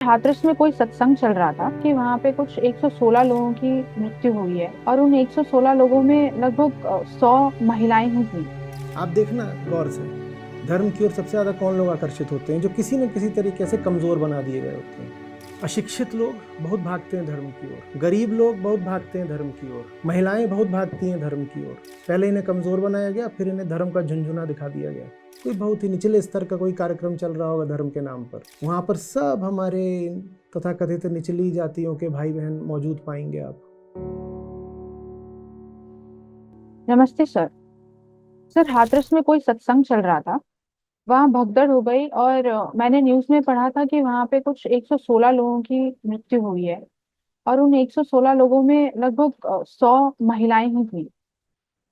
हाथरस में कोई सत्संग चल रहा था कि वहाँ पे कुछ 116 लोगों की मृत्यु हुई है और उन 116 लोगों में लगभग 100 महिलाएं ही थी। आप देखना गौर से, धर्म की ओर सबसे ज़्यादा कौन लोग आकर्षित होते हैं? जो किसी न किसी तरीके से कमज़ोर बना दिए गए होते हैं। अशिक्षित लोग बहुत भागते हैं धर्म की ओर, गरीब लोग बहुत भागते हैं धर्म की ओर, महिलाएं बहुत भागती हैं धर्म की ओर। पहले इन्हें कमज़ोर बनाया गया, फिर इन्हें धर्म का झुंझुना दिखा दिया गया। कोई बहुत ही निचले स्तर का कोई कार्यक्रम चल रहा होगा धर्म के नाम पर, वहाँ पर सब हमारे तथाकथित निचली जातियों के भाई बहन मौजूद पाएंगे आप। नमस्ते सर। सर, हाथरस में कोई सत्संग चल रहा था, वहाँ भगदड़ हो गई और मैंने न्यूज़ में पढ़ा था कि वहाँ पे कुछ 116 लोगों की मृत्यु हुई है और उन 116 लोगों में लगभग 100 महिलाएं ही थी।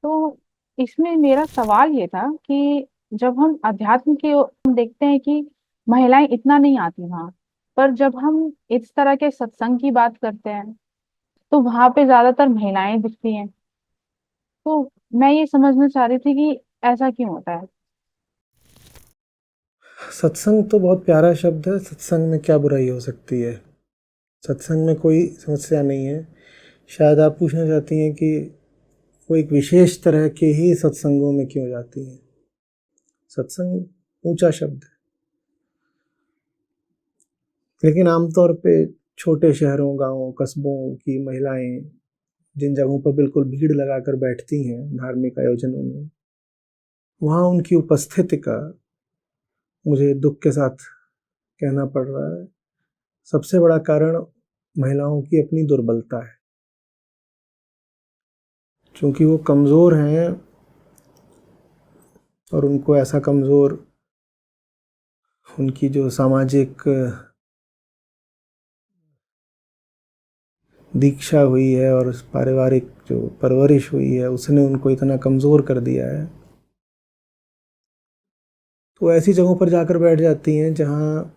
तो इसमें मेरा सवाल ये था कि जब हम अध्यात्म की ओर हम देखते हैं कि महिलाएं इतना नहीं आती वहां, पर जब हम इस तरह के सत्संग की बात करते हैं तो वहां पे ज्यादातर महिलाएं दिखती हैं। तो मैं ये समझना चाह रही थी कि ऐसा क्यों होता है। सत्संग तो बहुत प्यारा शब्द है। सत्संग में क्या बुराई हो सकती है? सत्संग में कोई समस्या नहीं है। शायद आप पूछना चाहती हैं कि वो एक विशेष तरह के ही सत्संगों में क्यों जाती हैं। सत्संग ऊंचा शब्द है, लेकिन आमतौर पे छोटे शहरों, गांवों, कस्बों की महिलाएं जिन जगहों पर बिल्कुल भीड़ लगाकर बैठती हैं धार्मिक आयोजनों में, वहाँ उनकी उपस्थिति का मुझे दुख के साथ कहना पड़ रहा है, सबसे बड़ा कारण महिलाओं की अपनी दुर्बलता है। क्योंकि वो कमज़ोर हैं और उनको ऐसा कमज़ोर, उनकी जो सामाजिक दीक्षा हुई है और पारिवारिक जो परवरिश हुई है उसने उनको इतना कमज़ोर कर दिया है, तो ऐसी जगहों पर जाकर बैठ जाती हैं जहाँ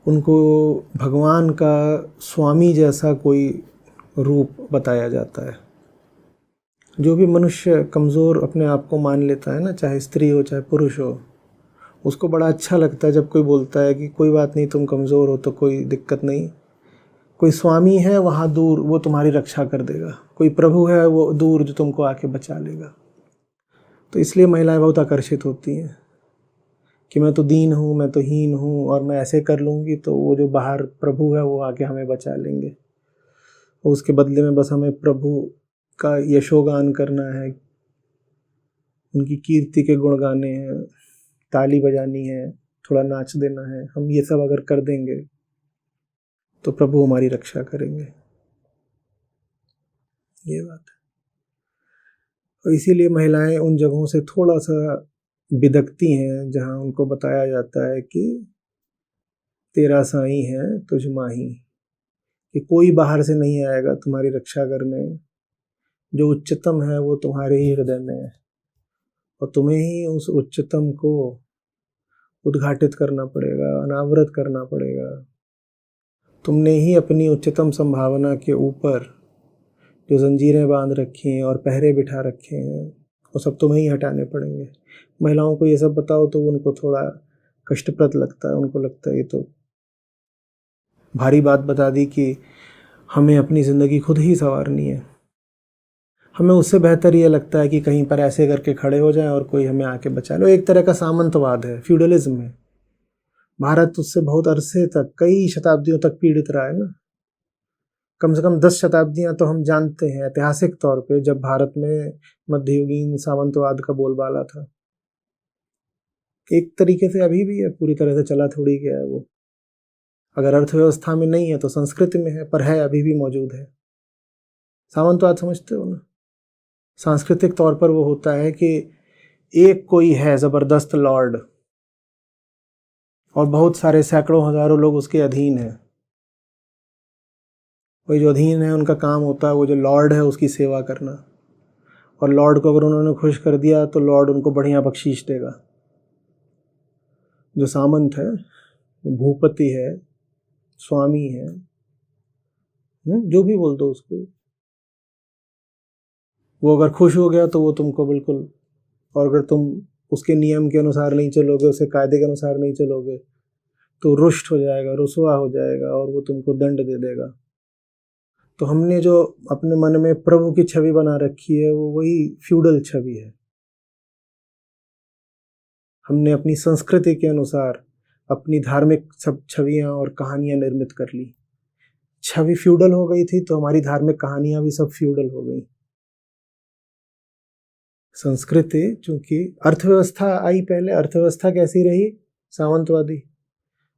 उनको भगवान का स्वामी जैसा कोई रूप बताया जाता है। जो भी मनुष्य कमज़ोर अपने आप को मान लेता है ना, चाहे स्त्री हो चाहे पुरुष हो, उसको बड़ा अच्छा लगता है जब कोई बोलता है कि कोई बात नहीं, तुम कमज़ोर हो तो कोई दिक्कत नहीं, कोई स्वामी है वहाँ दूर, वो तुम्हारी रक्षा कर देगा, कोई प्रभु है वो दूर जो तुमको आके बचा लेगा। तो इसलिए महिलाएं बहुत आकर्षित होती हैं कि मैं तो दीन हूँ, मैं तो हीन हूँ, और मैं ऐसे कर लूँगी तो वो जो बाहर प्रभु है वो आके हमें बचा लेंगे। और उसके बदले में बस हमें प्रभु का यशोगान करना है, उनकी कीर्ति के गुण गाने हैं, ताली बजानी है, थोड़ा नाच देना है। हम ये सब अगर कर देंगे तो प्रभु हमारी रक्षा करेंगे। ये बात है। और इसीलिए महिलाएं उन जगहों से थोड़ा सा बिदकती हैं जहां उनको बताया जाता है कि तेरा साईं है तुझ माही, कि कोई बाहर से नहीं आएगा तुम्हारी रक्षा करने, जो उच्चतम है वो तुम्हारे ही हृदय में है और तुम्हें ही उस उच्चतम को उद्घाटित करना पड़ेगा, अनावृत करना पड़ेगा। तुमने ही अपनी उच्चतम संभावना के ऊपर जो जंजीरें बांध रखी हैं और पहरे बिठा रखे हैं वो सब तुम्हें ही हटाने पड़ेंगे। महिलाओं को ये सब बताओ तो उनको थोड़ा कष्टप्रद लगता है, उनको लगता है ये तो भारी बात बता दी कि हमें अपनी ज़िंदगी खुद ही संवारनी है। हमें उससे बेहतर ये लगता है कि कहीं पर ऐसे करके खड़े हो जाएं और कोई हमें आके बचा लो। एक तरह का सामंतवाद है, फ्यूडलिज्म है। भारत उससे बहुत अरसे तक, कई शताब्दियों तक पीड़ित रहा है ना। कम से कम 10 शताब्दियां तो हम जानते हैं ऐतिहासिक तौर पे जब भारत में मध्ययुगीन सामंतवाद का बोलबाला था। एक तरीके से अभी भी है, पूरी तरह से चला थोड़ी गया है वो। अगर अर्थव्यवस्था में नहीं है तो संस्कृति में है, पर है, अभी भी मौजूद है। सामंतवाद समझते हो ना? सांस्कृतिक तौर पर वो होता है कि एक कोई है जबरदस्त लॉर्ड और बहुत सारे सैकड़ों हजारों लोग उसके अधीन हैं। वही जो अधीन है उनका काम होता है वो जो लॉर्ड है उसकी सेवा करना, और लॉर्ड को अगर उन्होंने खुश कर दिया तो लॉर्ड उनको बढ़िया बख्शीश देगा। जो सामंत है, भूपति है, स्वामी है, जो भी बोल दो उसको, वो अगर खुश हो गया तो वो तुमको बिल्कुल, और अगर तुम उसके नियम के अनुसार नहीं चलोगे, उसके कायदे के अनुसार नहीं चलोगे, तो रुष्ट हो जाएगा, रुसवा हो जाएगा और वो तुमको दंड दे देगा। तो हमने जो अपने मन में प्रभु की छवि बना रखी है वो वही फ्यूडल छवि है। हमने अपनी संस्कृति के अनुसार अपनी धार्मिक सब छवियां और कहानियां निर्मित कर ली। छवि फ्यूडल हो गई थी तो हमारी धार्मिक कहानियां भी सब फ्यूडल हो गई। संस्कृति, चूंकि अर्थव्यवस्था आई पहले, अर्थव्यवस्था कैसी रही? सामंतवादी।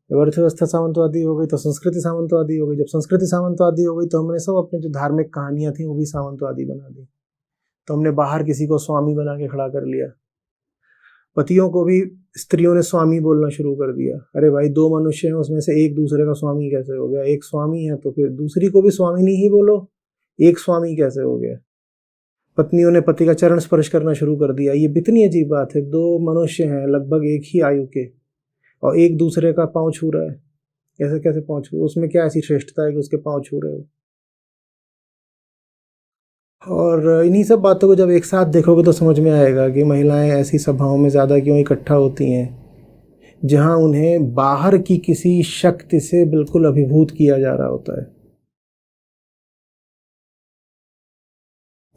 जब अर्थव्यवस्था सामंतवादी हो गई तो संस्कृति सामंतवादी हो गई। जब संस्कृति सामंतवादी हो गई तो हमने सब अपने जो धार्मिक कहानियां थी वो भी सामंतवादी बना दी। तो हमने बाहर किसी को स्वामी बना के खड़ा कर लिया। पतियों को भी स्त्रियों ने स्वामी बोलना शुरू कर दिया। अरे भाई, दो मनुष्य हैं, उसमें से एक दूसरे का स्वामी कैसे हो गया? एक स्वामी है तो फिर दूसरी को भी स्वामिनी ही बोलो, एक स्वामी कैसे हो गया? पत्नियों ने पति का चरण स्पर्श करना शुरू कर दिया। ये कितनी अजीब बात है। दो मनुष्य हैं लगभग एक ही आयु के और एक दूसरे का पाँव छू रहा है। ऐसे कैसे पाँव छू? उसमें क्या ऐसी श्रेष्ठता है कि उसके पाँव छू रहे हो? और इन्हीं सब बातों को जब एक साथ देखोगे तो समझ में आएगा कि महिलाएं ऐसी सभाओं में ज़्यादा क्यों इकट्ठा होती हैं जहां उन्हें बाहर की किसी शक्ति से बिल्कुल अभिभूत किया जा रहा होता है।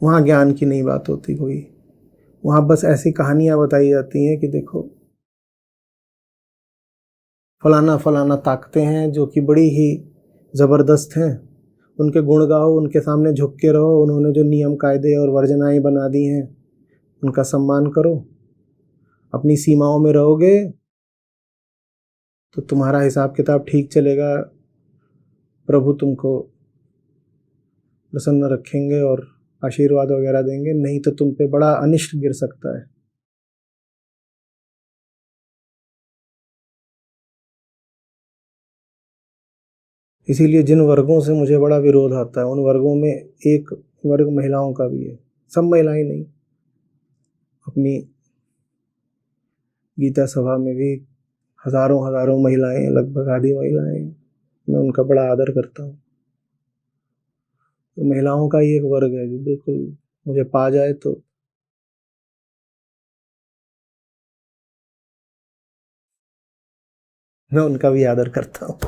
वहाँ ज्ञान की नहीं बात होती कोई। वहाँ बस ऐसी कहानियाँ बताई जाती हैं कि देखो फलाना फलाना ताकतें हैं जो कि बड़ी ही ज़बरदस्त हैं, उनके गुण गाओ, उनके सामने झुक के रहो, उन्होंने जो नियम कायदे और वर्जनाएं बना दी हैं उनका सम्मान करो। अपनी सीमाओं में रहोगे तो तुम्हारा हिसाब किताब ठीक चलेगा, प्रभु तुमको प्रसन्न रखेंगे और आशीर्वाद वगैरह देंगे। नहीं तो तुम पे बड़ा अनिष्ट गिर सकता है। इसीलिए जिन वर्गों से मुझे बड़ा विरोध आता है उन वर्गों में एक वर्ग महिलाओं का भी है। सब महिलाएं नहीं, अपनी गीता सभा में भी हजारों हजारों महिलाएं, लगभग आधी महिलाएं, मैं उनका बड़ा आदर करता हूँ। तो महिलाओं का ही एक वर्ग है जो बिल्कुल मुझे पा जाए तो मैं उनका भी आदर करता हूँ।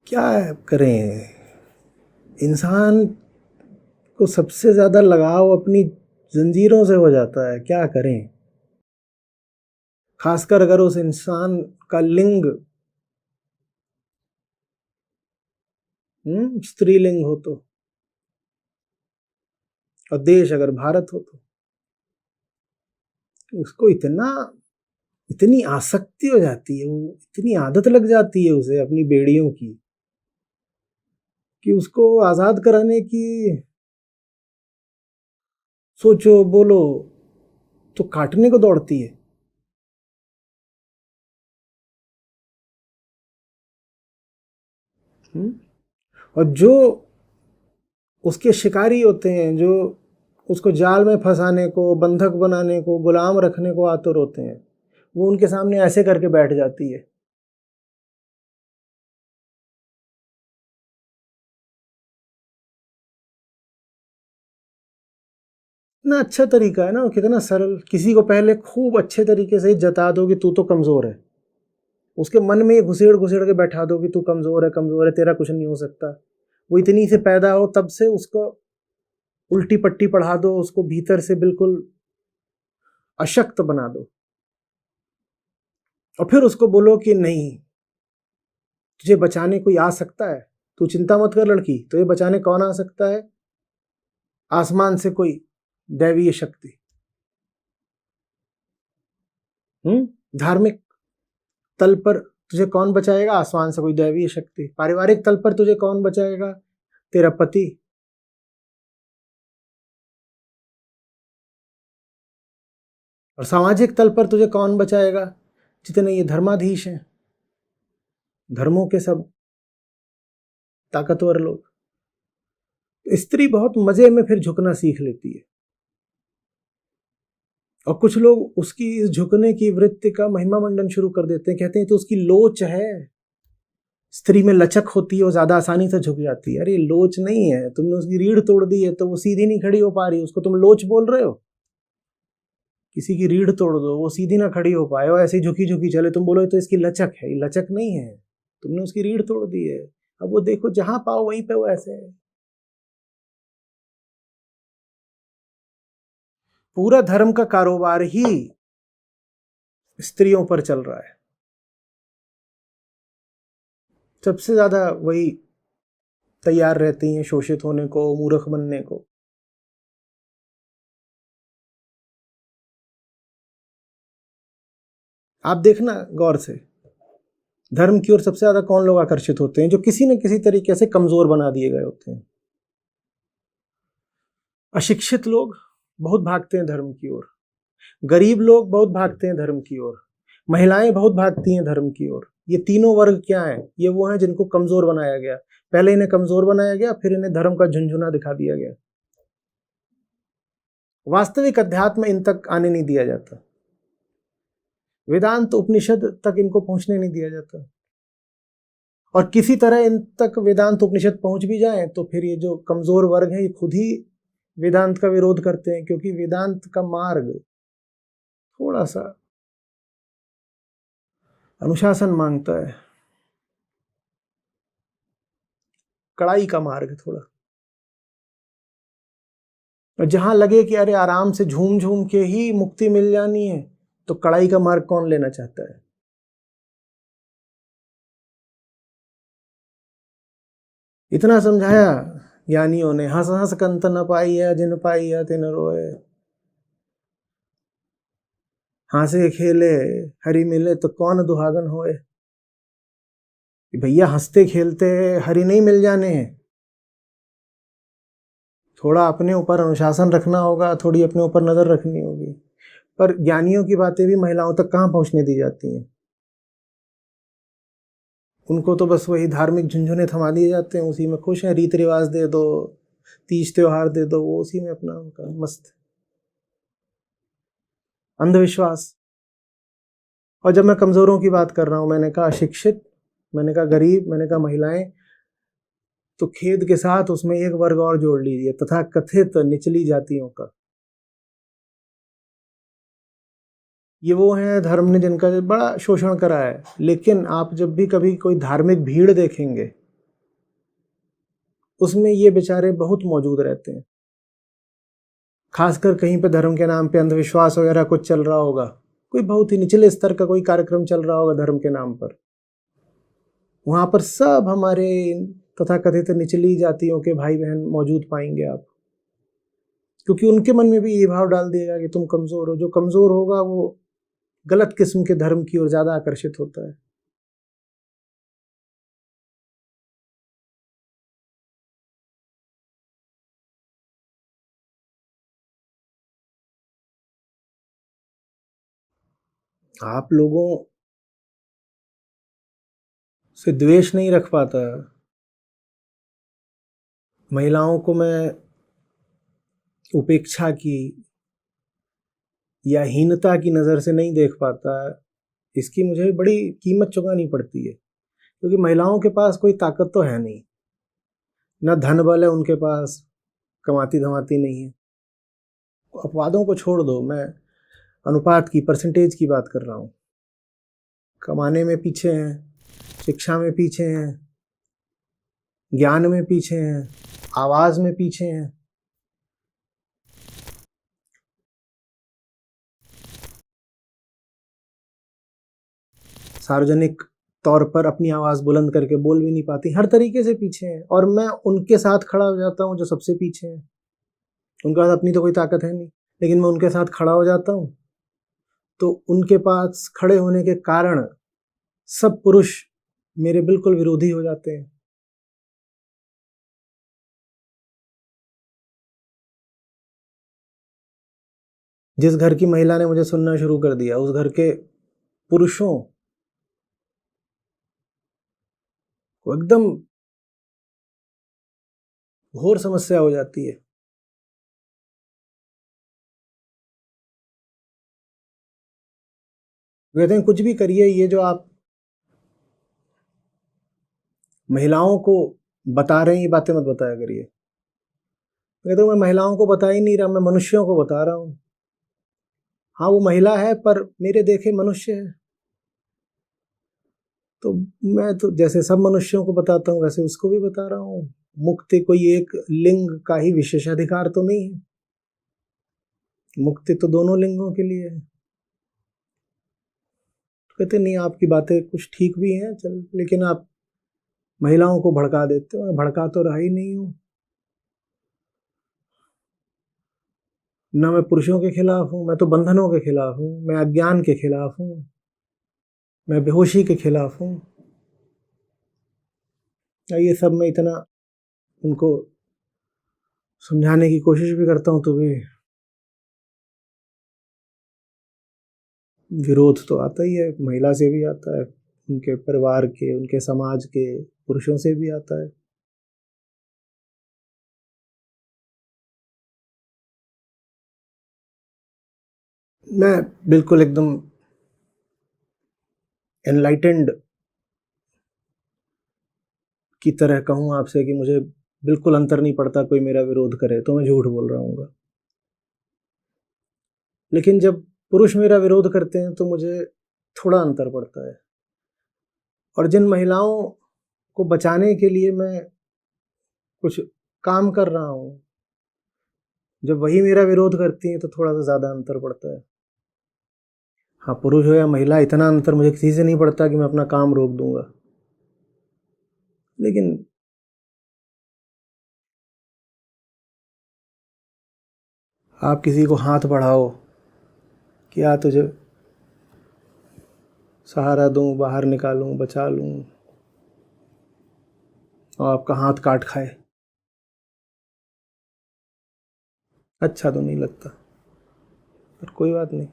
क्या करें? इंसान को सबसे ज्यादा लगाव अपनी जंजीरों से हो जाता है। क्या करें? खासकर अगर उस इंसान का लिंग स्त्रीलिंग हो तो, और देश अगर भारत हो तो उसको इतनी आसक्ति हो जाती है, वो इतनी आदत लग जाती है उसे अपनी बेड़ियों की कि उसको आजाद कराने की सोचो बोलो तो काटने को दौड़ती है। और जो उसके शिकारी होते हैं, जो उसको जाल में फंसाने को, बंधक बनाने को, गुलाम रखने को आतुर होते हैं, वो उनके सामने ऐसे करके बैठ जाती है। कितना अच्छा तरीका है ना, कितना सरल। किसी को पहले खूब अच्छे तरीके से जता दो कि तू तो कमजोर है, उसके मन में ये घुसेड़ घुसेड़ के बैठा दो कि तू कमजोर है, कमजोर है, तेरा कुछ नहीं हो सकता। वो इतनी से पैदा हो तब से उसको उल्टी पट्टी पढ़ा दो, उसको भीतर से बिल्कुल अशक्त बना दो और फिर उसको बोलो कि नहीं, तुझे बचाने कोई आ सकता है, तू चिंता मत कर लड़की, तुझे बचाने कौन आ सकता है? आसमान से कोई दैवीय शक्ति। धार्मिक तल पर तुझे कौन बचाएगा? आसमान से कोई दैवीय शक्ति। पारिवारिक तल पर तुझे कौन बचाएगा? तेरा पति। और सामाजिक तल पर तुझे कौन बचाएगा? जितने ये धर्माधीश हैं, धर्मों के सब ताकतवर लोग। स्त्री बहुत मजे में फिर झुकना सीख लेती है और कुछ लोग उसकी इस झुकने की वृत्ति का महिमा मंडन शुरू कर देते हैं। कहते हैं तो उसकी लोच है, स्त्री में लचक होती है, वो ज्यादा आसानी से झुक जाती है। अरे लोच नहीं है, तुमने उसकी रीढ़ तोड़ दी है तो वो सीधी नहीं खड़ी हो पा रही, उसको तुम लोच बोल रहे हो। किसी की रीढ़ तोड़ दो, वो सीधी ना खड़ी हो पाए, वो ऐसी झुकी झुकी चले, तुम बोलो तो इसकी लचक है। ये लचक नहीं है, तुमने उसकी रीढ़ तोड़ दी है। अब वो देखो जहां पाओ वहीं पे वो ऐसे है। पूरा धर्म का कारोबार ही स्त्रियों पर चल रहा है। सबसे ज्यादा वही तैयार रहती हैं शोषित होने को, मूर्ख बनने को। आप देखना गौर से, धर्म की ओर सबसे ज्यादा कौन लोग आकर्षित होते हैं? जो किसी न किसी तरीके से कमजोर बना दिए गए होते हैं। अशिक्षित लोग बहुत भागते हैं धर्म की ओर, गरीब लोग बहुत भागते हैं धर्म की ओर, महिलाएं बहुत भागती हैं धर्म की ओर। ये तीनों वर्ग क्या हैं? ये वो हैं जिनको कमजोर बनाया गया। पहले इन्हें कमजोर बनाया गया, फिर इन्हें धर्म का झुंझुना दिखा दिया गया। वास्तविक अध्यात्म इन तक आने नहीं दिया जाता, वेदांत उपनिषद तक इनको पहुंचने नहीं दिया जाता। और किसी तरह इन तक वेदांत उपनिषद पहुंच भी जाए तो फिर ये जो कमजोर वर्ग हैं ये खुद ही वेदांत का विरोध करते हैं, क्योंकि वेदांत का मार्ग थोड़ा सा अनुशासन मांगता है, कड़ाई का मार्ग थोड़ा। और जहां लगे कि अरे आराम से झूम झूम के ही मुक्ति मिल जानी है, तो कड़ाई का मार्ग कौन लेना चाहता है? इतना समझाया ज्ञानियों ने, हंस हंस कंत न पाई है, जिन पाई है तिन रोए। हंसे खेले हरि मिले तो कौन दुहागन होए। भैया हंसते खेलते हरि नहीं मिल जाने हैं, थोड़ा अपने ऊपर अनुशासन रखना होगा, थोड़ी अपने ऊपर नजर रखनी होगी। पर ज्ञानियों की बातें भी महिलाओं तक कहाँ पहुंचने दी जाती हैं? उनको तो बस वही धार्मिक झुंझुने थमा दिए जाते हैं, उसी में खुश हैं। रीति रिवाज दे दो, तीज त्योहार दे दो, वो उसी में अपना उनका मस्त। अंधविश्वास। और जब मैं कमजोरों की बात कर रहा हूं, मैंने कहा अशिक्षित, मैंने कहा गरीब, मैंने कहा महिलाएं, तो खेद के साथ उसमें एक वर्ग और जोड़ लीजिए, तथा कथित निचली जातियों का। ये वो हैं धर्म ने जिनका बड़ा शोषण करा है। लेकिन आप जब भी कभी कोई धार्मिक भीड़ देखेंगे, उसमें ये बेचारे बहुत मौजूद रहते हैं। खासकर कहीं पे धर्म के नाम पे अंधविश्वास वगैरह कुछ चल रहा होगा, कोई बहुत ही निचले स्तर का कोई कार्यक्रम चल रहा होगा धर्म के नाम पर, वहां पर सब हमारे तथाकथित निचली जातियों के भाई बहन मौजूद पाएंगे आप। क्योंकि उनके मन में भी ये भाव डाल दिएगा कि तुम कमजोर हो। जो कमजोर होगा वो गलत किस्म के धर्म की ओर ज्यादा आकर्षित होता है। आप लोगों से द्वेष नहीं रख पाता, महिलाओं को मैं उपेक्षा की या हीनता की नज़र से नहीं देख पाता, इसकी मुझे बड़ी कीमत चुकानी पड़ती है। क्योंकि महिलाओं के पास कोई ताकत तो है नहीं, न धन बल है उनके पास, कमाती धमाती नहीं है। अपवादों को छोड़ दो, मैं अनुपात की, परसेंटेज की बात कर रहा हूँ। कमाने में पीछे हैं, शिक्षा में पीछे हैं, ज्ञान में पीछे हैं, आवाज में पीछे हैं। सार्वजनिक तौर पर अपनी आवाज बुलंद करके बोल भी नहीं पाती, हर तरीके से पीछे हैं। और मैं उनके साथ खड़ा हो जाता हूँ जो सबसे पीछे हैं। उनके पास अपनी तो कोई ताकत है नहीं, लेकिन मैं उनके साथ खड़ा हो जाता हूँ तो उनके पास खड़े होने के कारण सब पुरुष मेरे बिल्कुल विरोधी हो जाते हैं। जिस घर की महिला ने मुझे सुनना शुरू कर दिया, उस घर के पुरुषों को एकदम घोर समस्या हो जाती है। कहते हैं कुछ भी करिए, ये जो आप महिलाओं को बता रहे हैं ये बातें मत बताया करिए। कहते मैं महिलाओं को बता ही नहीं रहा, मैं मनुष्यों को बता रहा हूँ। हाँ वो महिला है पर मेरे देखे मनुष्य है, तो मैं तो जैसे सब मनुष्यों को बताता हूँ वैसे उसको भी बता रहा हूँ। मुक्ति कोई एक लिंग का ही विशेषाधिकार तो नहीं है, मुक्ति तो दोनों लिंगों के लिए है। तो कहते नहीं आपकी बातें कुछ ठीक भी हैं चल, लेकिन आप महिलाओं को भड़का देते हो। मैं भड़का तो रहा ही नहीं हूँ, ना मैं पुरुषों के खिलाफ हूँ, मैं तो बंधनों के खिलाफ हूँ, मैं अज्ञान के खिलाफ हूँ, मैं बेहोशी के खिलाफ हूँ। ये सब मैं इतना उनको समझाने की कोशिश भी करता हूँ तो भी विरोध तो आता ही है, महिला से भी आता है, उनके परिवार के, उनके समाज के पुरुषों से भी आता है। मैं बिल्कुल एकदम एनलाइटेंड की तरह कहूँ आपसे कि मुझे बिल्कुल अंतर नहीं पड़ता कोई मेरा विरोध करे तो मैं झूठ बोल रहा हूँ। लेकिन जब पुरुष मेरा विरोध करते हैं तो मुझे थोड़ा अंतर पड़ता है। और जिन महिलाओं को बचाने के लिए मैं कुछ काम कर रहा हूँ, जब वही मेरा विरोध करती हैं तो थोड़ा सा ज़्यादा अंतर पड़ता है। हाँ पुरुष हो या महिला, इतना अंतर मुझे किसी से नहीं पड़ता कि मैं अपना काम रोक दूंगा। लेकिन आप किसी को हाथ बढ़ाओ कि आ तुझे सहारा दूं, बाहर निकालूं, बचा लूं, और आपका हाथ काट खाए, अच्छा तो नहीं लगता, पर कोई बात नहीं।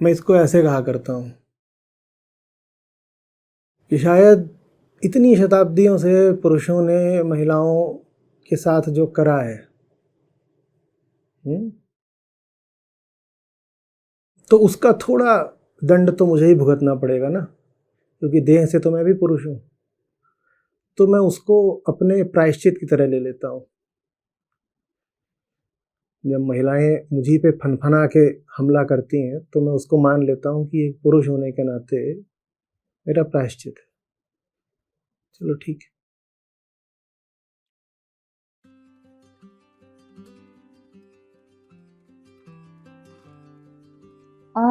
मैं इसको ऐसे कहा करता हूँ कि शायद इतनी शताब्दियों से पुरुषों ने महिलाओं के साथ जो करा है, तो उसका थोड़ा दंड तो मुझे ही भुगतना पड़ेगा ना, क्योंकि देह से तो मैं भी पुरुष हूँ। तो मैं उसको अपने प्रायश्चित की तरह ले लेता हूँ। जब महिलाएं मुझी पे फनफना के हमला करती हैं तो मैं उसको मान लेता हूँ कि एक पुरुष होने के नाते मेरा प्रायश्चित है। चलो ठीक है।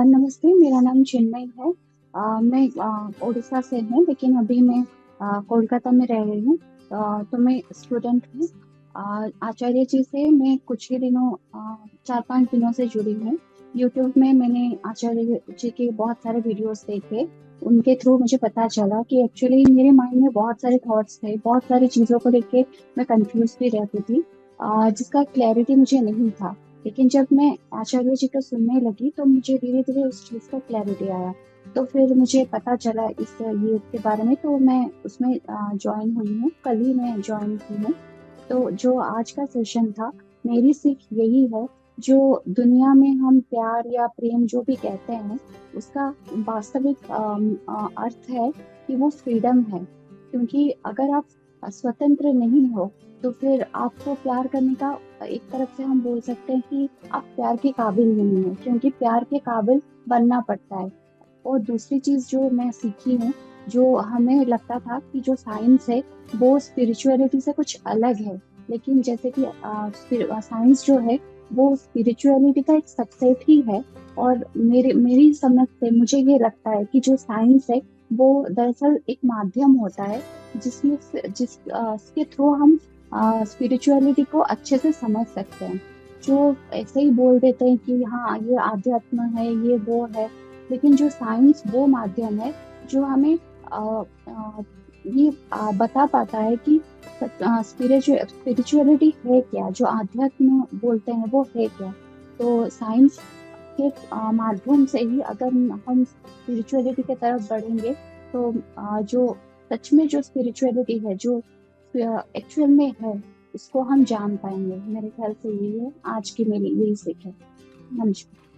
नमस्ते, मेरा नाम चिन्मय है। मैं उड़ीसा से हूँ, लेकिन अभी मैं कोलकाता में रह रही हूँ। तो मैं स्टूडेंट हूँ। आचार्य जी से मैं कुछ ही दिनों 4-5 दिनों से जुड़ी हूँ। यूट्यूब में मैंने आचार्य जी के बहुत सारे वीडियोस देखे। उनके थ्रू मुझे पता चला कि एक्चुअली मेरे माइंड में बहुत सारे थॉट्स थे, बहुत सारी चीज़ों को लेके मैं कंफ्यूज भी रहती थी, जिसका क्लैरिटी मुझे नहीं था। लेकिन जब मैं आचार्य जी का सुनने लगी तो मुझे धीरे धीरे उस चीज़ का क्लैरिटी आया। तो फिर मुझे पता चला इस ये के बारे में, तो मैं उसमें ज्वाइन हुई हूँ। कल ही मैं ज्वाइन की हूँ। तो जो आज का सेशन था, मेरी सीख यही है, जो दुनिया में हम प्यार या प्रेम जो भी कहते हैं, उसका वास्तविक अर्थ है कि वो फ्रीडम है। क्योंकि अगर आप स्वतंत्र नहीं हो तो फिर आपको प्यार करने का, एक तरफ से हम बोल सकते हैं कि आप प्यार के काबिल नहीं हो, क्योंकि प्यार के काबिल बनना पड़ता है। और दूसरी चीज जो मैं सीखी हूँ, जो हमें लगता था कि जो साइंस है वो स्पिरिचुअलिटी से कुछ अलग है, लेकिन जैसे कि साइंस जो है वो स्पिरिचुअलिटी का एक सबसेट ही है। और मेरी समझ से मुझे ये लगता है कि जो साइंस है वो दरअसल एक माध्यम होता है, जिसके थ्रू हम स्पिरिचुअलिटी को अच्छे से समझ सकते हैं। जो ऐसे ही बोल देते हैं कि हाँ ये आध्यात्म है, ये वो है, लेकिन जो साइंस वो माध्यम है जो हमें ये बता पाता है कि स्पिरिचुअलिटी है क्या, जो आध्यात्म बोलते हैं वो है क्या। तो साइंस के माध्यम से ही अगर हम स्पिरिचुअलिटी की तरफ बढ़ेंगे तो जो सच में जो स्पिरिचुअलिटी है, जो एक्चुअल में है, उसको हम जान पाएंगे। मेरे ख्याल से यही है आज की मेरी यही सीख है। नमस्कार।